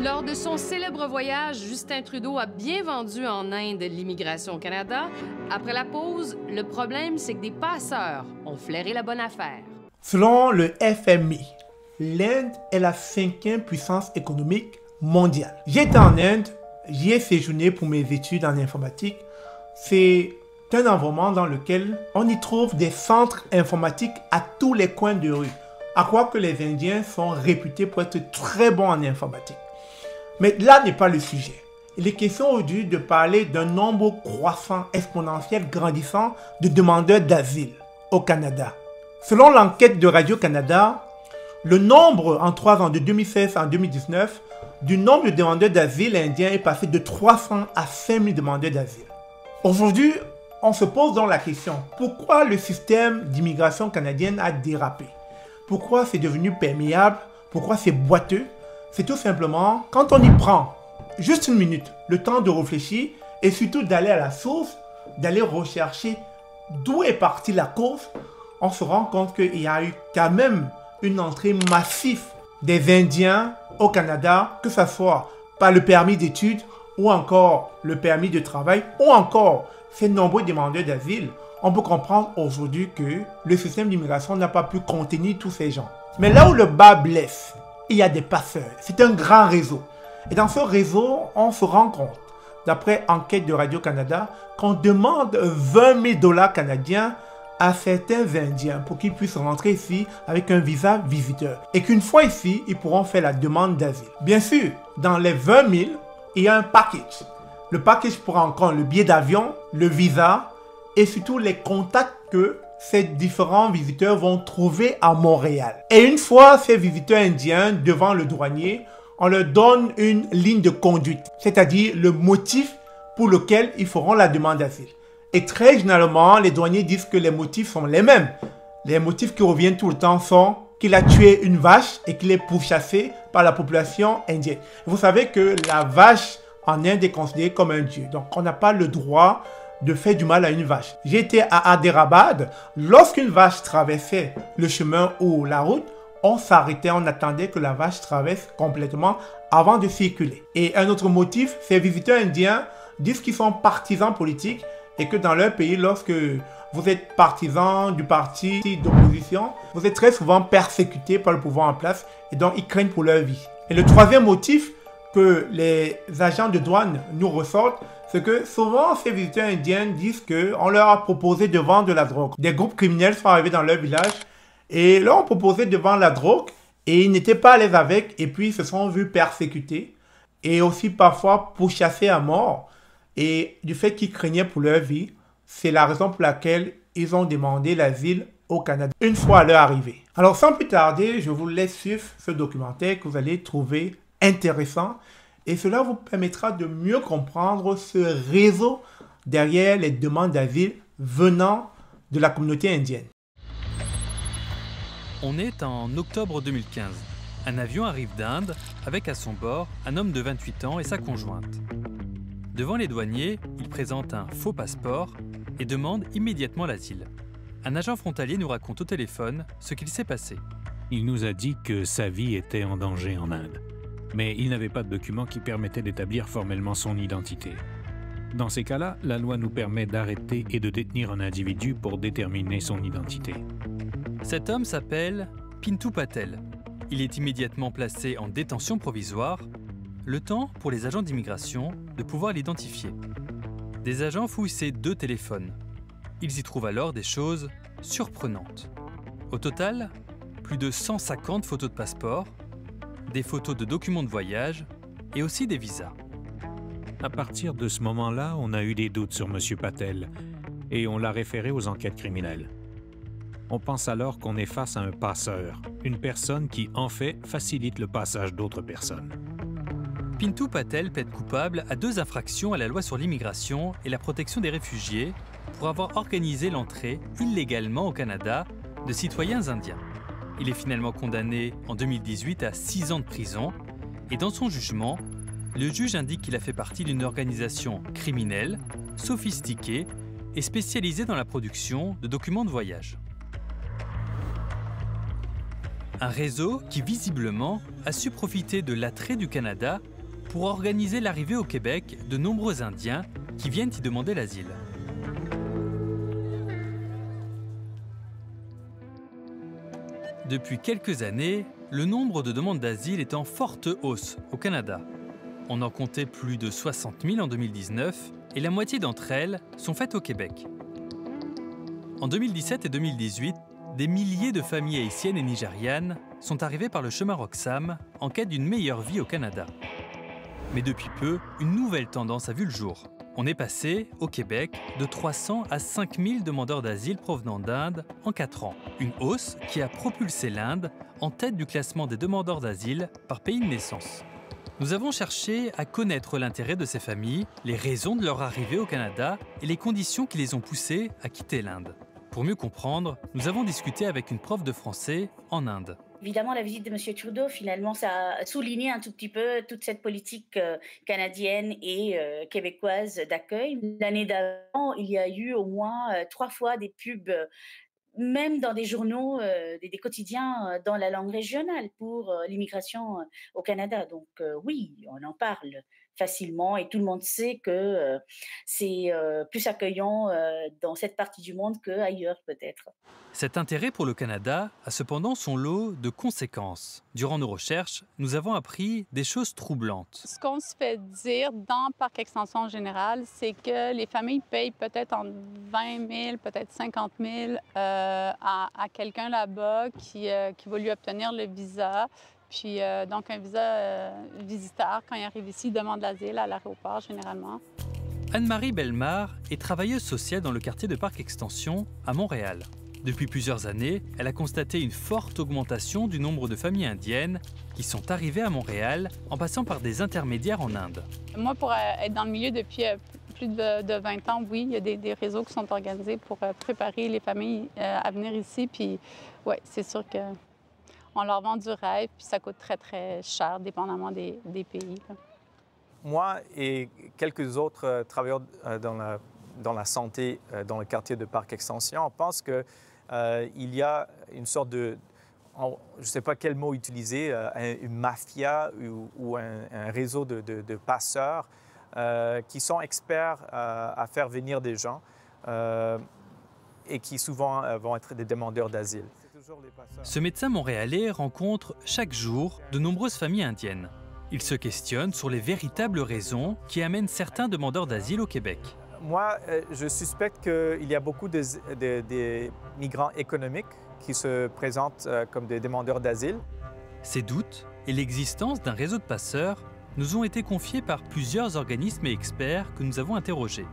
Lors de son célèbre voyage, Justin Trudeau a bien vendu en Inde l'immigration au Canada. Après la pause, le problème, c'est que des passeurs ont flairé la bonne affaire. Selon le FMI, l'Inde est la 5e puissance économique mondiale. J'étais en Inde, j'y ai séjourné pour mes études en informatique. C'est un environnement dans lequel on y trouve des centres informatiques à tous les coins de rue. À croire que les Indiens sont réputés pour être très bons en informatique. Mais là n'est pas le sujet. Il est question aujourd'hui de parler d'un nombre croissant, exponentiel, grandissant de demandeurs d'asile au Canada. Selon l'enquête de Radio-Canada, le nombre en 3 ans, de 2016 à 2019, du nombre de demandeurs d'asile indiens est passé de 300 à 5000 demandeurs d'asile. Aujourd'hui, on se pose donc la question, pourquoi le système d'immigration canadienne a dérapé? Pourquoi c'est devenu perméable? Pourquoi c'est boiteux? C'est tout simplement, quand on y prend juste une minute, le temps de réfléchir et surtout d'aller à la source, d'aller rechercher d'où est partie la cause, on se rend compte qu'il y a eu quand même une entrée massive des Indiens au Canada, que ce soit par le permis d'études ou encore le permis de travail ou encore ces nombreux demandeurs d'asile. On peut comprendre aujourd'hui que le système d'immigration n'a pas pu contenir tous ces gens. Mais là où le bas blesse, il y a des passeurs. C'est un grand réseau. Et dans ce réseau, on se rend compte, d'après enquête de Radio-Canada, qu'on demande 20 000 $ canadiens à certains Indiens pour qu'ils puissent rentrer ici avec un visa visiteur. Et qu'une fois ici, ils pourront faire la demande d'asile. Bien sûr, dans les 20 000, il y a un package. Le package prend en compte le billet d'avion, le visa et surtout les contacts que ces différents visiteurs vont trouver à Montréal. Et une fois ces visiteurs indiens devant le douanier, on leur donne une ligne de conduite, c'est-à-dire le motif pour lequel ils feront la demande d'asile. Et très généralement, les douaniers disent que les motifs sont les mêmes. Les motifs qui reviennent tout le temps sont qu'il a tué une vache et qu'il est pourchassé par la population indienne. Vous savez que la vache en Inde est considérée comme un dieu. Donc, on n'a pas le droit de faire du mal à une vache. J'étais à Hyderabad. Lorsqu'une vache traversait le chemin ou la route, on s'arrêtait, on attendait que la vache traverse complètement avant de circuler. Et un autre motif, ces visiteurs indiens disent qu'ils sont partisans politiques et que dans leur pays, lorsque vous êtes partisan du parti d'opposition, vous êtes très souvent persécuté par le pouvoir en place et donc ils craignent pour leur vie. Et le troisième motif que les agents de douane nous ressortent, c'est que souvent ces visiteurs indiens disent qu'on leur a proposé de vendre de la drogue. Des groupes criminels sont arrivés dans leur village et leur ont proposé de vendre la drogue et ils n'étaient pas à l'aise avec et puis ils se sont vus persécutés et aussi parfois pourchassés à mort. Et du fait qu'ils craignaient pour leur vie, c'est la raison pour laquelle ils ont demandé l'asile au Canada une fois à leur arrivée. Alors sans plus tarder, je vous laisse suivre ce documentaire que vous allez trouver intéressant et cela vous permettra de mieux comprendre ce réseau derrière les demandes d'asile venant de la communauté indienne. On est en octobre 2015. Un avion arrive d'Inde avec à son bord un homme de 28 ans et sa conjointe. Devant les douaniers, il présente un faux passeport et demande immédiatement l'asile. Un agent frontalier nous raconte au téléphone ce qu'il s'est passé. Il nous a dit que sa vie était en danger en Inde, mais il n'avait pas de document qui permettait d'établir formellement son identité. Dans ces cas-là, la loi nous permet d'arrêter et de détenir un individu pour déterminer son identité. Cet homme s'appelle Pintu Patel. Il est immédiatement placé en détention provisoire, le temps pour les agents d'immigration de pouvoir l'identifier. Des agents fouillent ses 2 téléphones. Ils y trouvent alors des choses surprenantes. Au total, plus de 150 photos de passeport, des photos de documents de voyage et aussi des visas. À partir de ce moment-là, on a eu des doutes sur M. Patel et on l'a référé aux enquêtes criminelles. On pense alors qu'on est face à un passeur, une personne qui, en fait, facilite le passage d'autres personnes. Pintu Patel plaide coupable à 2 infractions à la loi sur l'immigration et la protection des réfugiés pour avoir organisé l'entrée illégalement au Canada de citoyens indiens. Il est finalement condamné en 2018 à 6 ans de prison et dans son jugement, le juge indique qu'il a fait partie d'une organisation criminelle, sophistiquée et spécialisée dans la production de documents de voyage. Un réseau qui, visiblement, a su profiter de l'attrait du Canada pour organiser l'arrivée au Québec de nombreux Indiens qui viennent y demander l'asile. Depuis quelques années, le nombre de demandes d'asile est en forte hausse au Canada. On en comptait plus de 60 000 en 2019 et la moitié d'entre elles sont faites au Québec. En 2017 et 2018, des milliers de familles haïtiennes et nigérianes sont arrivées par le chemin Roxham en quête d'une meilleure vie au Canada. Mais depuis peu, une nouvelle tendance a vu le jour. On est passé, au Québec, de 300 à 5 000 demandeurs d'asile provenant d'Inde en 4 ans. Une hausse qui a propulsé l'Inde en tête du classement des demandeurs d'asile par pays de naissance. Nous avons cherché à connaître l'intérêt de ces familles, les raisons de leur arrivée au Canada et les conditions qui les ont poussées à quitter l'Inde. Pour mieux comprendre, nous avons discuté avec une prof de français en Inde. Évidemment, la visite de M. Trudeau, finalement, ça a souligné un tout petit peu toute cette politique canadienne et québécoise d'accueil. L'année d'avant, il y a eu au moins 3 fois des pubs, même dans des journaux, des quotidiens dans la langue régionale pour l'immigration au Canada. Donc oui, on en parle facilement et tout le monde sait que c'est plus accueillant dans cette partie du monde qu'ailleurs peut-être. Cet intérêt pour le Canada a cependant son lot de conséquences. Durant nos recherches, nous avons appris des choses troublantes. Ce qu'on se fait dire dans Parc Extension en général, c'est que les familles payent peut-être entre 20 000, peut-être 50 000 à quelqu'un là-bas qui va lui obtenir le visa. Puis donc un visa visiteur, quand il arrive ici, il demande l'asile à l'aéroport généralement. Anne-Marie Bellemare est travailleuse sociale dans le quartier de Parc Extension à Montréal. Depuis plusieurs années, elle a constaté une forte augmentation du nombre de familles indiennes qui sont arrivées à Montréal en passant par des intermédiaires en Inde. Moi, pour être dans le milieu depuis plus de 20 ans, oui, il y a des réseaux qui sont organisés pour préparer les familles à venir ici. Puis oui, c'est sûr qu'on leur vend du rêve, puis ça coûte très, très cher, dépendamment des pays. Là. Moi et quelques autres travailleurs dans la santé dans le quartier de Parc Extension, on pense qu'il y a une sorte de, je ne sais pas quel mot utiliser, une mafia ou un réseau de passeurs qui sont experts à faire venir des gens et qui souvent vont être des demandeurs d'asile. Ce médecin montréalais rencontre chaque jour de nombreuses familles indiennes. Il se questionne sur les véritables raisons qui amènent certains demandeurs d'asile au Québec. Moi, je suspecte qu'il y a beaucoup de migrants économiques qui se présentent comme des demandeurs d'asile. Ces doutes et l'existence d'un réseau de passeurs nous ont été confiés par plusieurs organismes et experts que nous avons interrogés.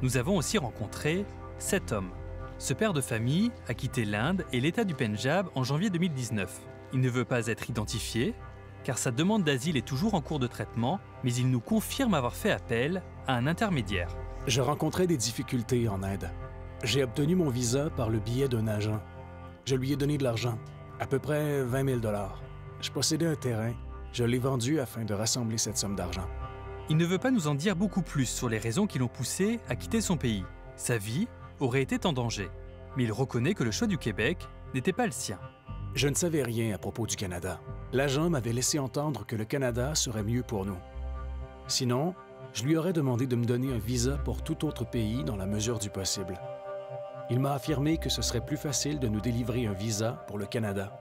Nous avons aussi rencontré cet homme. Ce père de famille a quitté l'Inde et l'État du Pendjab en janvier 2019. Il ne veut pas être identifié, car sa demande d'asile est toujours en cours de traitement, mais il nous confirme avoir fait appel à un intermédiaire. Je rencontrais des difficultés en Inde. J'ai obtenu mon visa par le biais d'un agent. Je lui ai donné de l'argent, à peu près 20 000 $. Je possédais un terrain. Je l'ai vendu afin de rassembler cette somme d'argent. Il ne veut pas nous en dire beaucoup plus sur les raisons qui l'ont poussé à quitter son pays. Sa vie aurait été en danger, mais il reconnaît que le choix du Québec n'était pas le sien. Je ne savais rien à propos du Canada. L'agent m'avait laissé entendre que le Canada serait mieux pour nous. Sinon, je lui aurais demandé de me donner un visa pour tout autre pays dans la mesure du possible. Il m'a affirmé que ce serait plus facile de nous délivrer un visa pour le Canada.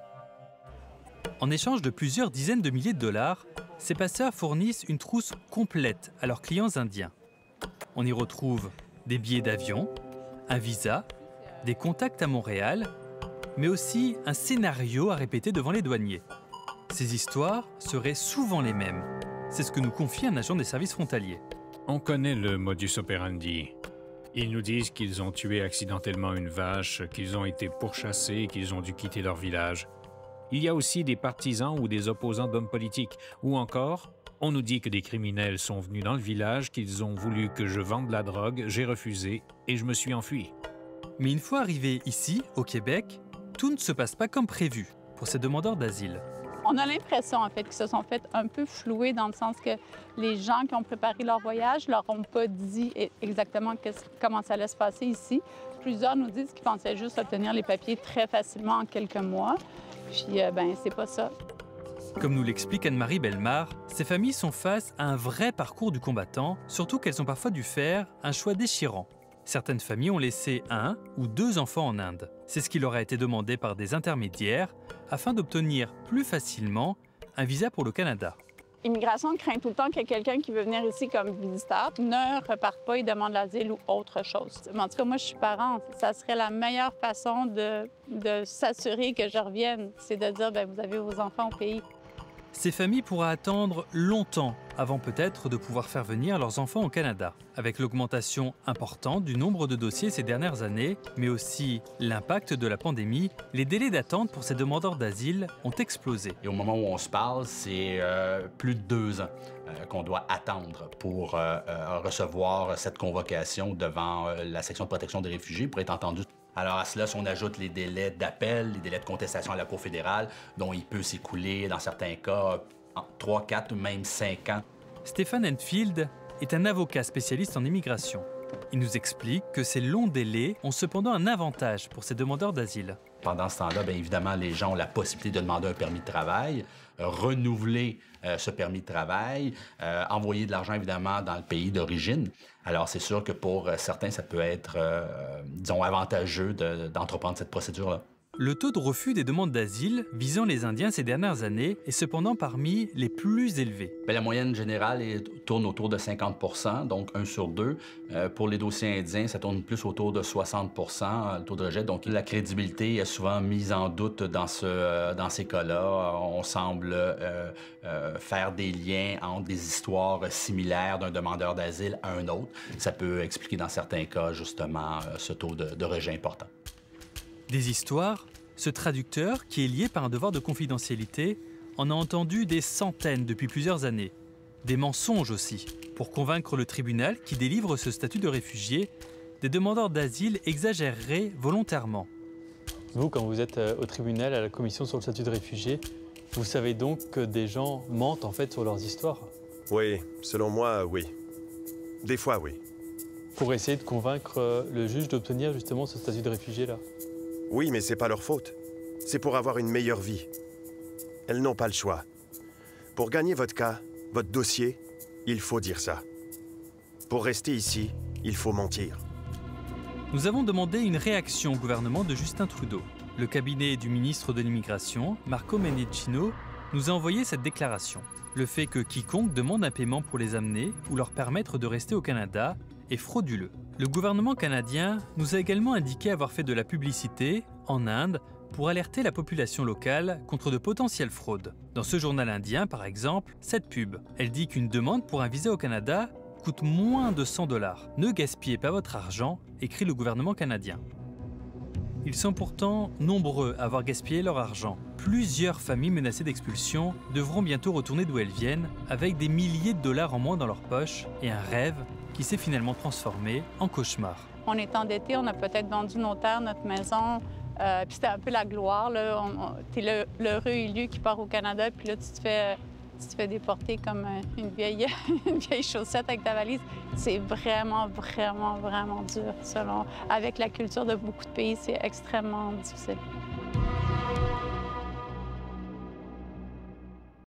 En échange de plusieurs dizaines de milliers de dollars, ces passeurs fournissent une trousse complète à leurs clients indiens. On y retrouve des billets d'avion, un visa, des contacts à Montréal, mais aussi un scénario à répéter devant les douaniers. Ces histoires seraient souvent les mêmes. C'est ce que nous confie un agent des services frontaliers. On connaît le modus operandi. Ils nous disent qu'ils ont tué accidentellement une vache, qu'ils ont été pourchassés et qu'ils ont dû quitter leur village. Il y a aussi des partisans ou des opposants d'hommes politiques. Ou encore, on nous dit que des criminels sont venus dans le village, qu'ils ont voulu que je vende la drogue, j'ai refusé et je me suis enfui. Mais une fois arrivés ici, au Québec, tout ne se passe pas comme prévu pour ces demandeurs d'asile. On a l'impression, en fait, qu'ils se sont fait un peu flouer dans le sens que les gens qui ont préparé leur voyage leur ont pas dit exactement comment ça allait se passer ici. Plusieurs nous disent qu'ils pensaient juste obtenir les papiers très facilement en quelques mois. Puis, ben, c'est pas ça. Comme nous l'explique Anne-Marie Bellemare, ces familles sont face à un vrai parcours du combattant, surtout qu'elles ont parfois dû faire un choix déchirant. Certaines familles ont laissé 1 ou 2 enfants en Inde. C'est ce qui leur a été demandé par des intermédiaires afin d'obtenir plus facilement un visa pour le Canada. Immigration craint tout le temps que quelqu'un qui veut venir ici comme visiteur ne reparte pas et demande l'asile ou autre chose. En tout cas, moi, je suis parent. Ça serait la meilleure façon de s'assurer que je revienne. C'est de dire, bien, vous avez vos enfants au pays. Ces familles pourraient attendre longtemps avant peut-être de pouvoir faire venir leurs enfants au Canada. Avec l'augmentation importante du nombre de dossiers ces dernières années, mais aussi l'impact de la pandémie, les délais d'attente pour ces demandeurs d'asile ont explosé. Et au moment où on se parle, c'est plus de 2 ans qu'on doit attendre pour recevoir cette convocation devant la section de protection des réfugiés pour être entendu. Alors à cela, si on ajoute les délais d'appel, les délais de contestation à la Cour fédérale, dont il peut s'écouler, dans certains cas, 3, 4 ou même 5 ans. Stéphane Enfield est un avocat spécialiste en immigration. Il nous explique que ces longs délais ont cependant un avantage pour ces demandeurs d'asile. Pendant ce temps-là, bien évidemment, les gens ont la possibilité de demander un permis de travail, renouveler ce permis de travail, envoyer de l'argent, évidemment, dans le pays d'origine. Alors, c'est sûr que pour certains, ça peut être, disons, avantageux d'entreprendre cette procédure-là. Le taux de refus des demandes d'asile visant les Indiens ces dernières années est cependant parmi les plus élevés. Bien, la moyenne générale tourne autour de 50 %, donc 1 sur 2. Pour les dossiers indiens, ça tourne plus autour de 60 % le taux de rejet. Donc, la crédibilité est souvent mise en doute dans ces cas-là. On semble faire des liens entre des histoires similaires d'un demandeur d'asile à un autre. Ça peut expliquer dans certains cas, justement, ce taux de rejet important. Des histoires, ce traducteur, qui est lié par un devoir de confidentialité, en a entendu des centaines depuis plusieurs années. Des mensonges aussi. Pour convaincre le tribunal qui délivre ce statut de réfugié, des demandeurs d'asile exagéreraient volontairement. Vous, quand vous êtes au tribunal, à la commission sur le statut de réfugié, vous savez donc que des gens mentent en fait sur leurs histoires? Oui, selon moi, oui. Des fois, oui. Pour essayer de convaincre le juge d'obtenir justement ce statut de réfugié-là? Oui, mais c'est pas leur faute. C'est pour avoir une meilleure vie. Elles n'ont pas le choix. Pour gagner votre cas, votre dossier, il faut dire ça. Pour rester ici, il faut mentir. Nous avons demandé une réaction au gouvernement de Justin Trudeau. Le cabinet du ministre de l'Immigration, Marco Mendicino, nous a envoyé cette déclaration. Le fait que quiconque demande un paiement pour les amener ou leur permettre de rester au Canada est frauduleux. Le gouvernement canadien nous a également indiqué avoir fait de la publicité, en Inde, pour alerter la population locale contre de potentielles fraudes. Dans ce journal indien, par exemple, cette pub, elle dit qu'une demande pour un visa au Canada coûte moins de 100 $. Ne gaspillez pas votre argent, écrit le gouvernement canadien. Ils sont pourtant nombreux à avoir gaspillé leur argent. Plusieurs familles menacées d'expulsion devront bientôt retourner d'où elles viennent, avec des milliers de dollars en moins dans leur poche et un rêve qui s'est finalement transformé en cauchemar. On est endetté, on a peut-être vendu nos terres, notre maison, puis c'était un peu la gloire. Tu es l'heureux élu qui part au Canada, puis là, tu te fais déporter comme une vieille chaussette avec ta valise. C'est vraiment, vraiment, vraiment dur. Avec la culture de beaucoup de pays, c'est extrêmement difficile.